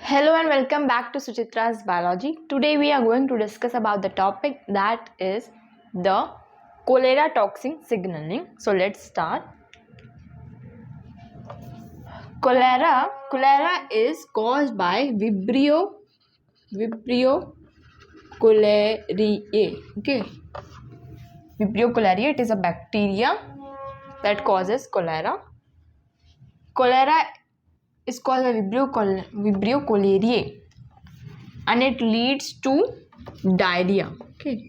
Hello and welcome back to Suchitra's Biology. Today we are going to discuss about the topic that is the cholera toxin signaling. So let's start. Cholera is caused by Vibrio cholerae. Okay, Vibrio cholerae. It is a bacteria that causes cholera. Cholera is called by Vibrio cholerae, and it leads to diarrhea. Okay,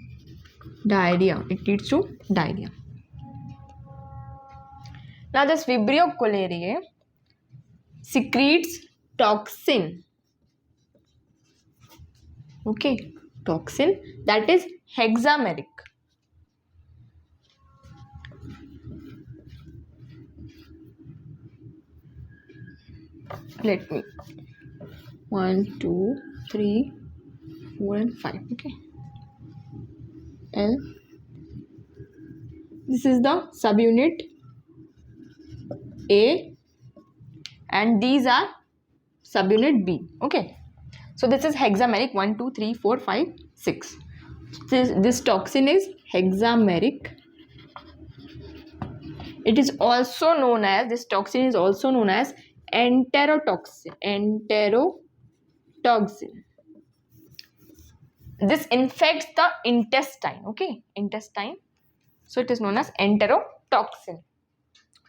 diarrhea. It leads to diarrhea. Now, this Vibrio cholerae secretes toxin. Okay, toxin that is hexameric. Let me 1, 2, 3, 4, and 5. Okay, L. This is the subunit A, and these are subunit B. Okay, so this is hexameric 1, 2, 3, 4, 5, 6. This toxin is hexameric. It is also known as, this toxin is also known as enterotoxin. This infects the intestine. Okay, intestine. So it is known as enterotoxin.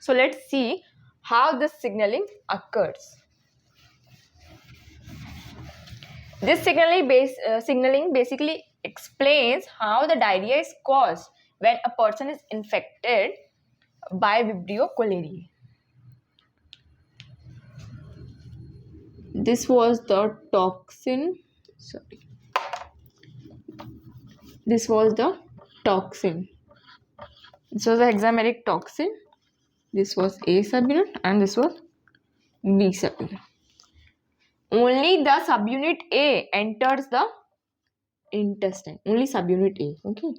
So let's see how this signaling occurs. This signaling basically explains how the diarrhea is caused when a person is infected by Vibrio cholerae. This was the toxin. This was the toxin. This was the hexameric toxin. This was A subunit and this was B subunit. Only the subunit A enters the intestine. Only subunit A. Okay.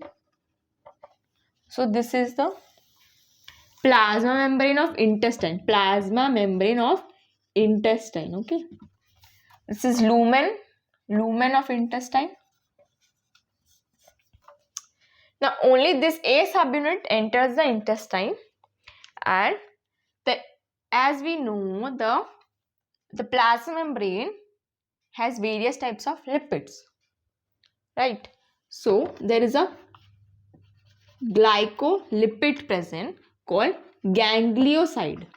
So this is the plasma membrane of intestine. Plasma membrane of intestine. Okay. This is lumen of intestine. Now only this A subunit enters the intestine, and as we know, the plasma membrane has various types of lipids, right? So there is a glycolipid present called ganglioside.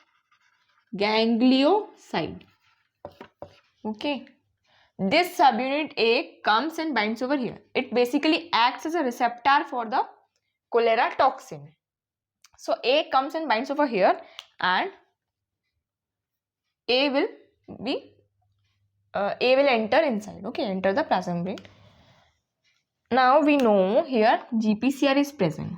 Okay, this subunit A comes and binds over here. It basically acts as a receptor for the cholera toxin. So A comes and binds over here, and A will enter inside. Okay, enter the plasma membrane. Now we know here GPCR is present.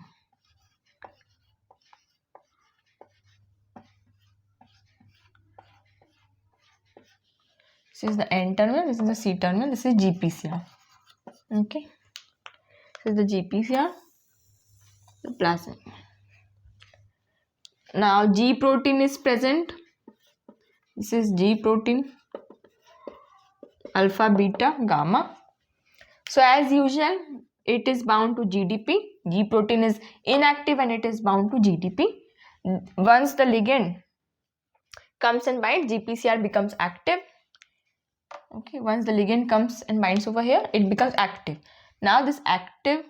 This is the N terminal, this is the C terminal, this is GPCR. Okay, this is the GPCR, the plasma. Now G protein is present. This is G protein, alpha, beta, gamma. So as usual, it is bound to GDP. G protein is inactive and it is bound to GDP. Once the ligand comes and binds, GPCR becomes active. Okay, once the ligand comes and binds over here, it becomes active. Now this active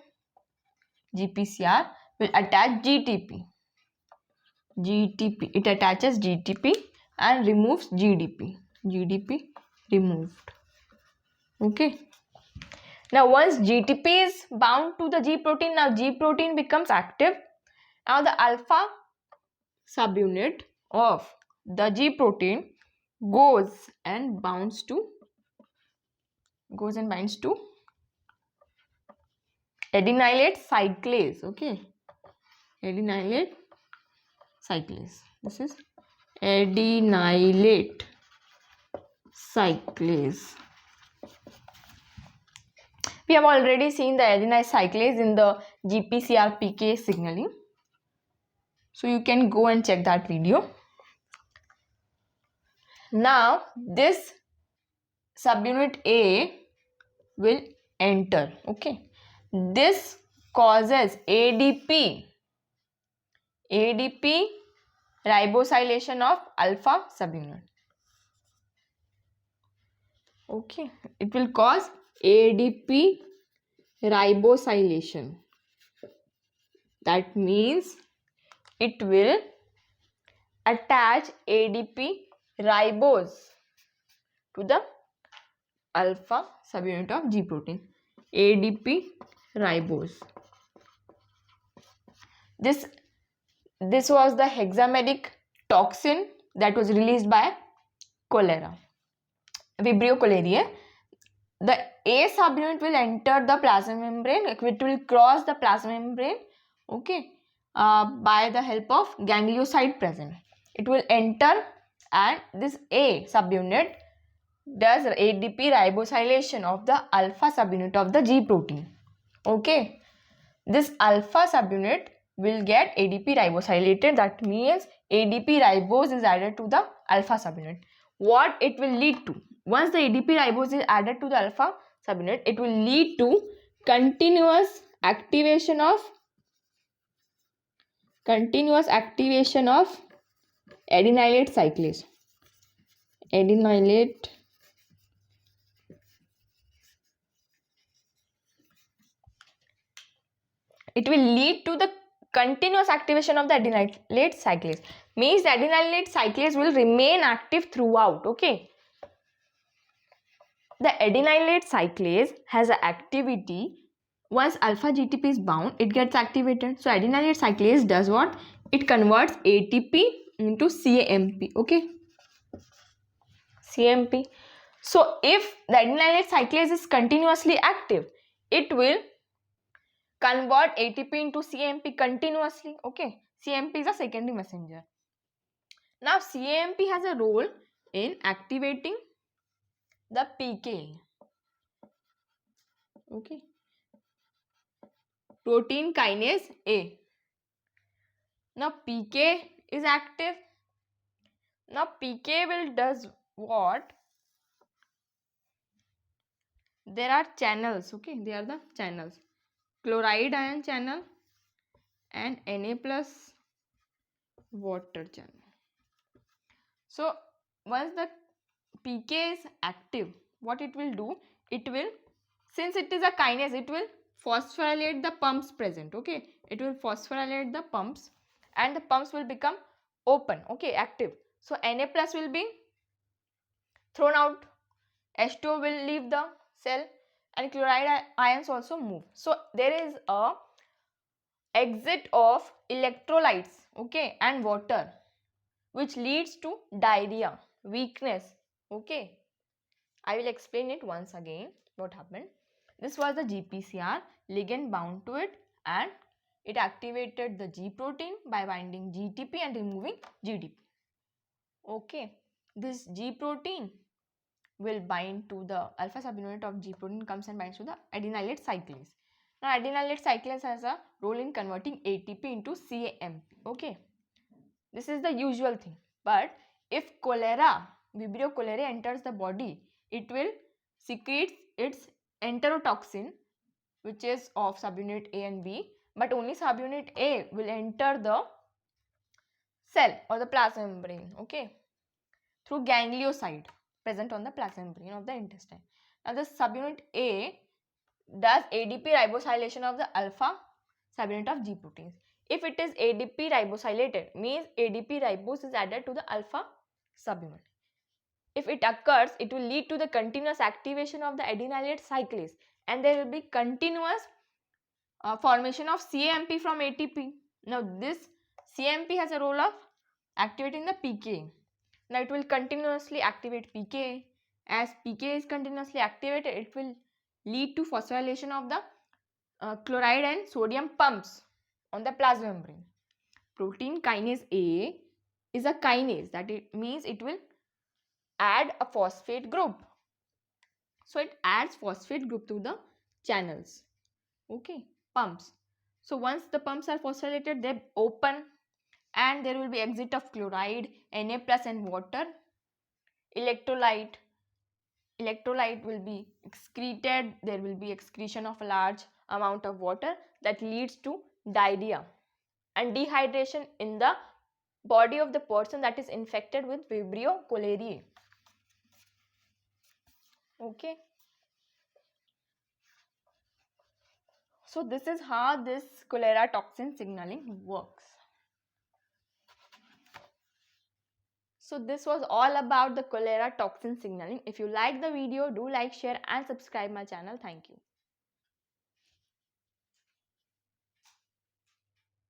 GPCR will attach GTP. It attaches GTP and removes GDP. GDP removed. Okay. Now once GTP is bound to the G protein, now G protein becomes active. Now the alpha subunit of the G protein goes and binds to adenylate cyclase. Okay, adenylate cyclase. This is adenylate cyclase. We have already seen the adenylate cyclase in the GPCR PK signaling. So you can go and check that video. Now this subunit A will enter. Okay, this causes ADP ribosylation of alpha subunit. Okay, it will cause ADP ribosylation. That means it will attach ADP ribose to the alpha subunit of G protein. ADP ribose. This was the hexameric toxin that was released by cholera, Vibrio cholerae. The A subunit will enter the plasma membrane. It will cross the plasma membrane, okay, by the help of ganglioside present. It will enter, and this A subunit does ADP ribosylation of the alpha subunit of the G protein. Okay, this alpha subunit will get ADP ribosylated. That means ADP ribose is added to the alpha subunit. What it will lead to? Once the ADP ribose is added to the alpha subunit, it will lead to continuous activation of adenylate cyclase. It will lead to the continuous activation of the adenylate cyclase. Means the adenylate cyclase will remain active throughout. Okay. The adenylate cyclase has an activity. Once alpha GTP is bound, it gets activated. So adenylate cyclase does what? It converts ATP into CAMP. Okay. CAMP. So if the adenylate cyclase is continuously active, it will convert ATP into CAMP continuously. Okay. CAMP is a secondary messenger. Now CAMP has a role in activating the PK. Okay. Protein kinase A. Now PK is active. Now PK will does what? There are channels. Okay. They are the channels. Chloride ion channel and Na plus water channel. So once the PK is active, what it will do? It will, since it is a kinase, it will phosphorylate the pumps present. Okay, it will phosphorylate the pumps and the pumps will become open. Okay, active. So Na plus will be thrown out, H2O will leave the cell and chloride ions also move. So there is a exit of electrolytes, okay, and water, which leads to diarrhea, weakness. Okay, I will explain it once again what happened. This was the GPCR, ligand bound to it and it activated the G protein by binding GTP and removing GDP. Okay, this G protein will bind to the alpha subunit of G protein, comes and binds to the adenylate cyclase. Now adenylate cyclase has a role in converting ATP into CAMP. Okay, this is the usual thing. But if Vibrio cholerae enters the body, it will secrete its enterotoxin, which is of subunit A and B, but only subunit A will enter the cell or the plasma membrane, okay, through ganglioside present on the plasma membrane of the intestine. Now this subunit A does ADP ribosylation of the alpha subunit of G proteins. If it is ADP ribosylated, means ADP ribose is added to the alpha subunit. If it occurs, it will lead to the continuous activation of the adenylate cyclase and there will be continuous formation of CAMP from ATP. Now this CAMP has a role of activating the PK. Now it will continuously activate PK. As PK is continuously activated, it will lead to phosphorylation of the chloride and sodium pumps on the plasma membrane. Protein kinase A is a kinase, that it means it will add a phosphate group. So it adds phosphate group to the channels. Okay, pumps. So once the pumps are phosphorylated, they open and there will be exit of chloride, Na plus and water, electrolyte, electrolyte will be excreted, there will be excretion of a large amount of water that leads to diarrhea and dehydration in the body of the person that is infected with Vibrio cholerae. Okay. So this is how this cholera toxin signaling works. So this was all about the cholera toxin signaling. If you like the video, do like, share and subscribe my channel. Thank you.